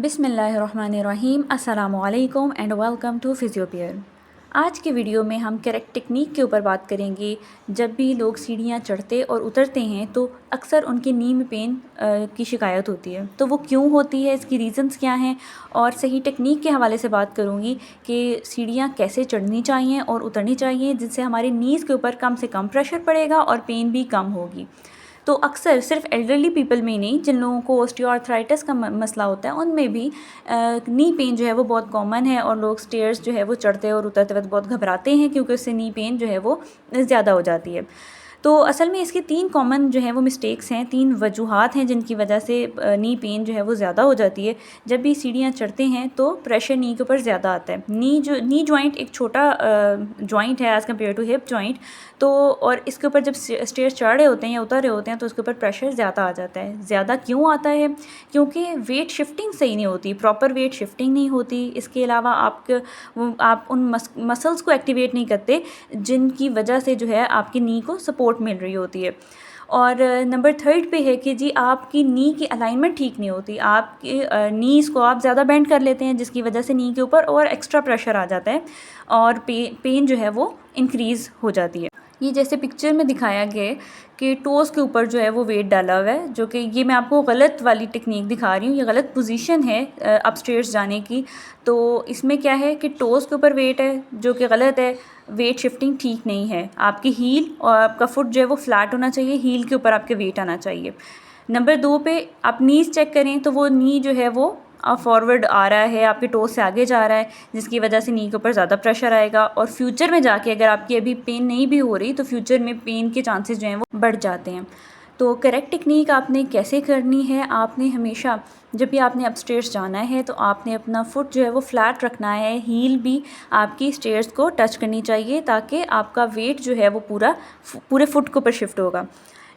बिस्मिल्लाहिर्रहमानिर्रहीम अस्सलामुअलैकुम and welcome to फिजियोपियर। आज के वीडियो में हम करेक्ट टेक्निक के ऊपर बात करेंगे। जब भी लोग सीढ़ियाँ चढ़ते और उतरते हैं तो अक्सर उनके नी में पेन की शिकायत होती है, तो वो क्यों होती है, इसकी रीज़न्स क्या हैं, और सही टेक्निक के हवाले से बात करूँगी कि सीढ़ियाँ कैसे चढ़नी चाहिए और उतरनी चाहिए जिससे हमारे नीज़ के ऊपर कम से कम प्रेशर पड़ेगा और पेन भी कम होगी। तो अक्सर सिर्फ एल्डरली पीपल में नहीं, जिन लोगों को ऑस्टियोआर्थराइटिस का मसला होता है उनमें भी नी पेन जो है वो बहुत कॉमन है, और लोग स्टेयर्स जो है वो चढ़ते और उतरते वक्त बहुत घबराते हैं क्योंकि उससे नी पेन जो है वो ज़्यादा हो जाती है। तो असल में इसके 3 कॉमन जो है वो मिस्टेक्स हैं, 3 वजूहात हैं जिनकी वजह से नी पेन जो है वो ज़्यादा हो जाती है। जब भी सीढ़ियाँ चढ़ते हैं तो प्रेशर नी के ऊपर ज़्यादा आता है। नी जॉइंट एक छोटा जॉइंट है as compare to hip joint, तो और इसके ऊपर जब स्टेयर्स चढ़ रहे होते हैं या उतर रहे होते हैं तो उसके ऊपर प्रेशर ज़्यादा आ जाता है। ज़्यादा क्यों आता है? क्योंकि वेट शिफ्टिंग सही नहीं होती, प्रॉपर वेट शिफ्टिंग नहीं होती। इसके अलावा आप उन मसल्स को एक्टिवेट नहीं करते जिनकी वजह से जो है आपकी नी को सपोर्ट मिल रही होती है। और नंबर 3 पे है कि जी आपकी नी की अलाइनमेंट ठीक नहीं होती, आपकी नीज़ को आप ज़्यादा बेंड कर लेते हैं जिसकी वजह से नी के ऊपर और एक्स्ट्रा प्रेशर आ जाता है और पेन जो है वो इंक्रीज़ हो जाती है। ये जैसे पिक्चर में दिखाया गया है कि टोज़ के ऊपर जो है वो वेट डाला हुआ है, जो कि ये मैं आपको गलत वाली टेक्निक दिखा रही हूँ, ये गलत पोजीशन है अपस्टेयर्स जाने की। तो इसमें क्या है कि टोज़ के ऊपर वेट है जो कि गलत है, वेट शिफ्टिंग ठीक नहीं है। आपकी हील और आपका फुट जो है वो फ्लैट होना चाहिए, हील के ऊपर आपके वेट आना चाहिए। नंबर 2 पे आप नीज़ चेक करें तो वो नी जो है वो फॉरवर्ड आ रहा है, आपके टोस से आगे जा रहा है, जिसकी वजह से नी के ऊपर ज़्यादा प्रेशर आएगा और फ्यूचर में जाके अगर आपकी अभी पेन नहीं भी हो रही तो फ्यूचर में पेन के चांसेस जो हैं वो बढ़ जाते हैं। तो करेक्ट टेक्निक आपने कैसे करनी है, आपने हमेशा जब भी आपने अपस्टेयर्स जाना है तो आपने अपना फुट जो है वो फ्लैट रखना है, हील भी आपकी स्टेयर्स को टच करनी चाहिए ताकि आपका वेट जो है वो पूरे फुट के ऊपर शिफ्ट होगा।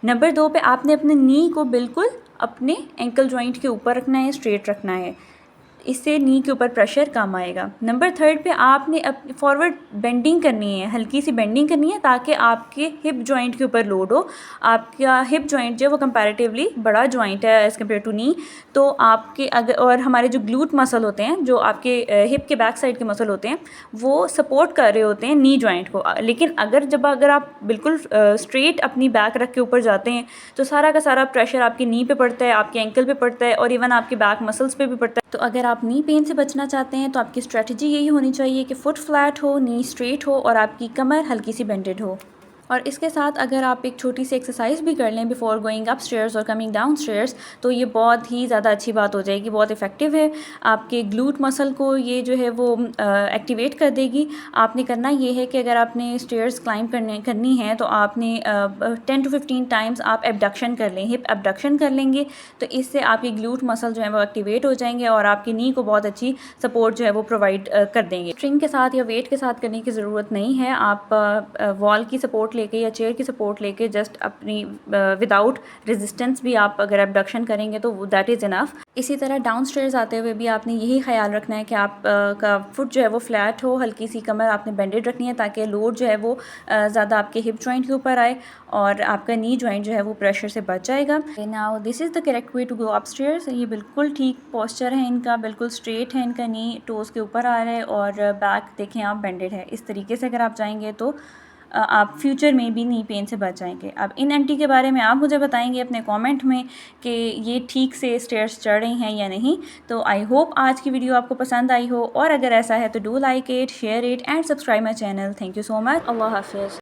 नंबर 2 पे आपने अपने नी को बिल्कुल अपने एंकल जॉइंट के ऊपर रखना है, स्ट्रेट रखना है, इससे नी के ऊपर प्रेशर कम आएगा। नंबर 3 पे आपने फॉरवर्ड बेंडिंग करनी है, हल्की सी बेंडिंग करनी है ताकि आपके हिप जॉइंट के ऊपर लोड हो। आपका हिप जॉइंट जो है वो कंपैरेटिवली बड़ा जॉइंट है एज़ कम्पेयर टू नी, तो आपके अगर और हमारे जो ग्लूट मसल होते हैं, जो आपके हिप के बैक साइड के मसल होते हैं, वो सपोर्ट कर रहे होते हैं नी जॉइंट को। लेकिन अगर आप बिल्कुल स्ट्रेट अपनी बैक रख के ऊपर जाते हैं तो सारा का सारा प्रेशर आपकी नी पे पड़ता है, आपके एंकल पे पड़ता है और इवन आपके बैक मसल्स पे भी पड़ता है। तो अगर आप नी पेन से बचना चाहते हैं तो आपकी स्ट्रेटजी यही होनी चाहिए कि फुट फ्लैट हो, नी स्ट्रेट हो और आपकी कमर हल्की सी बेंडेड हो। और इसके साथ अगर आप एक छोटी सी एक्सरसाइज भी कर लें बिफोर गोइंग अप स्टेयर्स और कमिंग डाउन स्टेयर्स तो ये बहुत ही ज़्यादा अच्छी बात हो जाएगी, बहुत इफ़ेक्टिव है। आपके ग्लूट मसल को ये जो है वो एक्टिवेट कर देगी। आपने करना ये है कि अगर आपने स्टेयर्स क्लाइंब करनी है तो आपने 10 to 15 टाइम्स आप एबडक्शन कर लें, हिप एबडक्शन कर लेंगे, तो इससे आपके ग्लूट मसल जो है वो एक्टिवेट हो जाएंगे और आपकी नी को बहुत अच्छी सपोर्ट जो है वो प्रोवाइड कर देंगे। स्ट्रिंग के साथ या वेट के साथ करने की ज़रूरत नहीं है, आप वॉल की सपोर्ट लेके या चेयर की सपोर्ट लेके जस्ट अपनी विदाउट रेजिस्टेंस भी आप अगर एबडक्शन करेंगे तो दैट इज़ इनफ। इसी तरह डाउन स्टेयर्स आते हुए भी आपने यही ख्याल रखना है कि आप का फुट जो है वो फ्लैट हो, हल्की सी कमर आपने बेंडेड रखनी है ताकि लोड जो है वो ज़्यादा आपके हिप जॉइंट के ऊपर आए और आपका नी जॉइंट जो है वो प्रेशर से बच जाएगा। Now this is the correct way to go up stairs. ये बिल्कुल ठीक पोस्चर है इनका, बिल्कुल स्ट्रेट है, इनका नी टोज़ के ऊपर आ रहा है और बैक देखें आप बेंडेड है। इस तरीके से अगर आप जाएंगे तो आप फ्यूचर में भी नी पेन से बच जाएंगे। अब इन आंटी के बारे में आप मुझे बताएंगे अपने कमेंट में कि ये ठीक से स्टेयर्स चढ़ रही हैं या नहीं। तो आई होप आज की वीडियो आपको पसंद आई हो, और अगर ऐसा है तो do like it, share it and subscribe my channel. Thank you so much. अल्लाह हाफिज़।